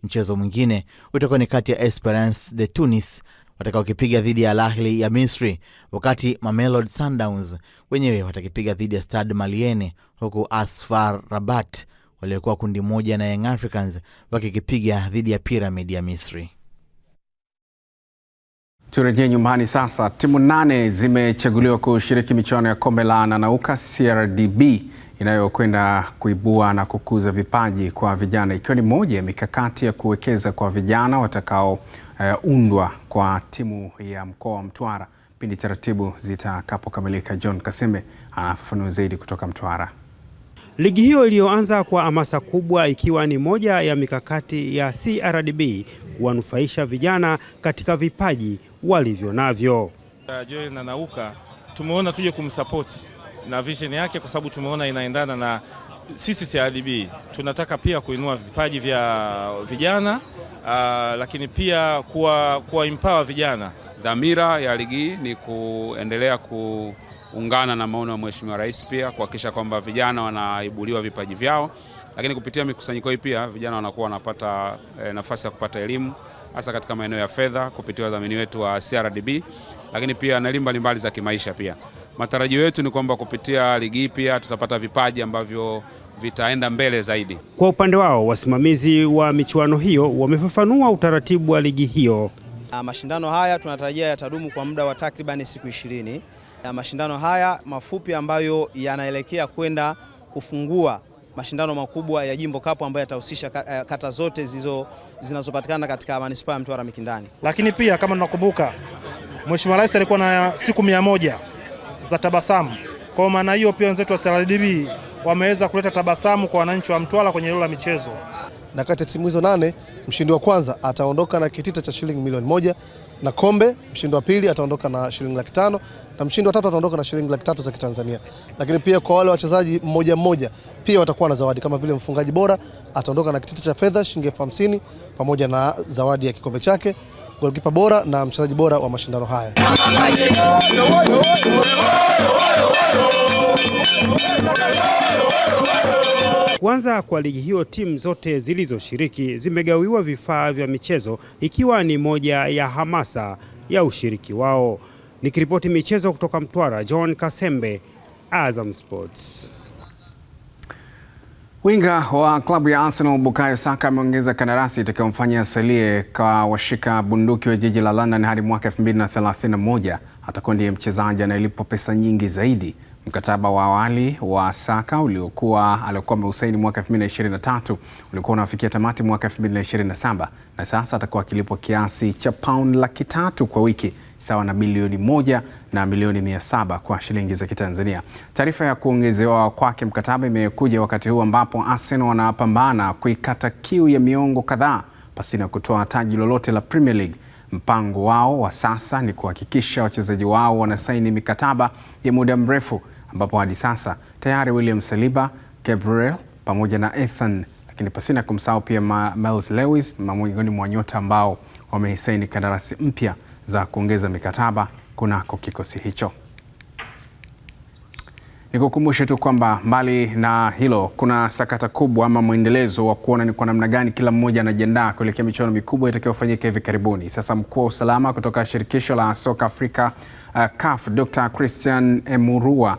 Mchezo mwingine utakuwa ni kati ya Esperance de Tunis watakaokipiga dhidi ya Al Ahly ya Misri, wakati Mamelodi Sundowns wenyewe watakipiga dhidi ya Stade Malien, huku Asfar Rabat waliokuwa kundi moja na Young Africans wakikipiga dhidi ya Pyramid ya Misri. Turejea nyumbani sasa. Timu 8 zimechaguliwa kushiriki michuano ya kombe la Nanauka CRDB inayokwenda kuibua na kukuza vipaji kwa vijana, ikiwa ni moja ya mikakati ya kuwekeza kwa vijana watakaoundwa kwa timu ya mkoa wa Mtwara pindi taratibu zitakapokamilika. John Kasembe anafafanua zaidi kutoka Mtwara. Ligi hiyo iliyoanza kwa hamasa kubwa ikiwa ni moja ya mikakati ya CRDB kuwanufaisha vijana katika vipaji walivyo navyo. Joel Nanauka tumeona tuje kumsupport na vision yake, kwa sababu tumeona inaendana na sisi CRDB. Tunataka pia kuinua vipaji vya vijana, lakini pia kuwa empower vijana. Dhamira ya ligi ni kuendelea kuungana na maono ya Mheshimiwa Rais, pia kuhakikisha kwamba vijana wanaibuliwa vipaji vyao, lakini kupitia mikusanyiko hii pia vijana wanakuwa wanapata nafasi ya kupata elimu hasa katika maeneo ya fedha kupitia wadhamini wetu wa CRDB, lakini pia na elimu mbalimbali za kimaisha pia. Matarajio yetu ni kwamba kupitia ligi pia tutapata vipaji ambavyo vitaenda mbele zaidi. Kwa upande wao, wasimamizi wa michuano hiyo wamefafanua utaratibu wa ligi hiyo. Mashindano haya tunatarajia yatadumu kwa muda wa takriban siku 20. Mashindano haya mafupi ambayo yanaelekea kwenda kufungua mashindano makubwa ya Jimbo Cup ambayo yatahusisha kata zote zinazopatikana katika manispaa ya Mtwara Mikindani. Lakini pia kama tunakumbuka, Mheshimiwa Rais alikuwa na siku 100 za tabasamu. Kwa maana hiyo pia wenzetu wa CRDB wameweza kuleta tabasamu kwa wananchi wa Mtwara kwenye hilo la michezo. Na kati ya timu hizo 8, mshindi wa kwanza ataondoka na kitita cha shilingi milioni 1 na kombe, mshindi wa pili ataondoka na shilingi 500,000 na mshindi wa tatu ataondoka na shilingi 300,000 za Kitanzania. Lakini pia kwa wale wachezaji mmoja pia watakuwa na zawadi, kama vile mfungaji bora ataondoka na kitita cha fedha shilingi 50,000 pamoja na zawadi ya kikombe chake, golikipa bora na mchezaji bora wa mashindano haya. Kwanza kwa ligi hiyo, timu zote zilizoshiriki zimegawiwa vifaa vya michezo, ikiwa ni moja ya hamasa ya ushiriki wao. Nikiripoti michezo kutoka Mtwara, John Kasembe, Azam Sports. Winga wa klabu ya Arsenal Bukayo Saka ameongeza kandarasi itakayomfanya asalie kwa washika bunduki wa jiji la London hadi mwaka 2031. Atakuwa ndiye mchezaji anayelipwa pesa nyingi zaidi. Mkataba wa awali wa Saka alikuwa ameusaini mwaka 2023 ulikuwa unafikia tamati mwaka 2027, na sasa atakuwa akilipwa kiasi cha pound 300,000 kwa wiki, sawa na bilioni 1 na milioni 700 kwa shilingi za Kitanzania. Taarifa ya kuongezewa kwake mkataba imekuja wakati huu ambapo Arsenal wanapambana kuikata kiu ya miongo kadhaa pasina kutoa taji lolote la Premier League. Mpango wao wa sasa ni kuhakikisha wachezaji wao wanasaini mikataba ya muda mrefu, ambapo hadi sasa tayari William Saliba, Gabriel pamoja na Ethan, lakini pasina kumsahau pia Miles Lewis, miongoni mwa nyota ambao wamesaini kandarasi mpya za kuongeza mikataba kunako kikosi hicho. Nikukumbushe tu kwamba mbali na hilo kuna sakata kubwa ama mwendelezo wa kuona ni kwa namna gani kila mmoja anajiandaa kuelekea michuano mikubwa itakayofanyika hivi karibuni. Sasa mkuu wa usalama kutoka shirikisho la soka Afrika CAF, Dr. Christian Emurua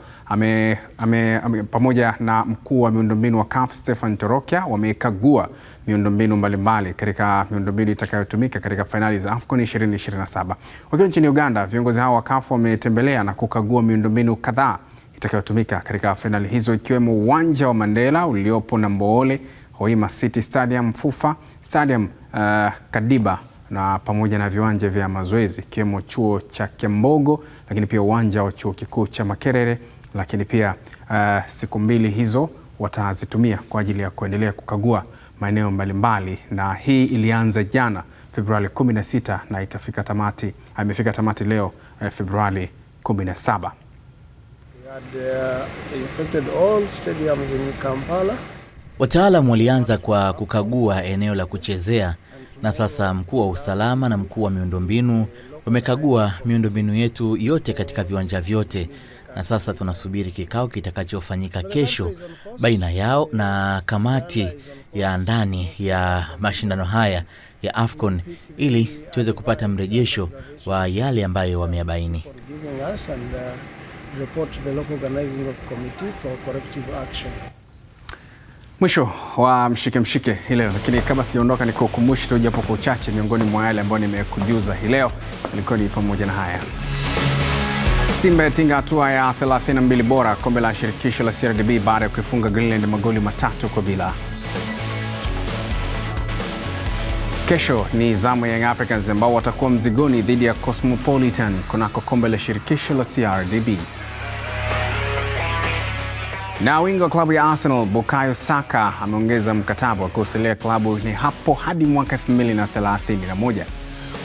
pamoja na mkuu wa miundombinu wa CAF Stefan Torokia wamekagua miundombinu mbalimbali katika miundombinu itakayotumika katika fainali za AFCON 2027. Wakiwa nchini Uganda, viongozi hao wa CAF wametembelea na kukagua miundombinu kadhaa itakayotumika katika fainali hizo, ikiwemo uwanja wa Mandela uliopo Namboole, Hoima City Stadium, Fufa Stadium, Kadiba na pamoja na viwanja vya mazoezi ikiwemo chuo cha Kembogo, lakini pia uwanja wa chuo kikuu cha Makerere. Lakini pia siku mbili hizo watazitumia kwa ajili ya kuendelea kukagua maeneo mbalimbali, na hii ilianza jana Februari 16 na imefika tamati leo Februari 17. Wataalamu walianza kwa kukagua eneo la kuchezea, na sasa mkuu wa usalama na mkuu wa miundombinu wamekagua miundombinu yetu yote katika viwanja vyote, na sasa tunasubiri kikao kitakachofanyika kesho baina yao na kamati ya ndani ya mashindano haya ya AFCON ili tuweze kupata mrejesho wa yale ambayo wameyabaini. Mwisho wa mshike hii leo, lakini kabla sijaondoka nikukumbushe tu japo kwa uchache miongoni mwa yale ambayo nimekujuza hii leo. Ilikuwa ni pamoja na haya: Simba yatinga hatua ya 32 bora kombe la shirikisho la CRDB baada ya kuifunga Greenland magoli 3-0. Kesho ni zamu ya Young Africans ambao watakuwa mzigoni dhidi ya Cosmopolitan kunako kombe la shirikisho la CRDB. Na winga wa klabu ya Arsenal Bukayo Saka ameongeza mkataba wa kusalia klabu ni hapo hadi mwaka 2031.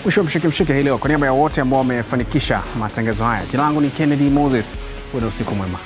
Mwisho mshike hii leo. Kwa niaba ya wote ambao wamefanikisha matangazo haya, jina langu ni Kennedy Moses. Uwe na usiku mwema.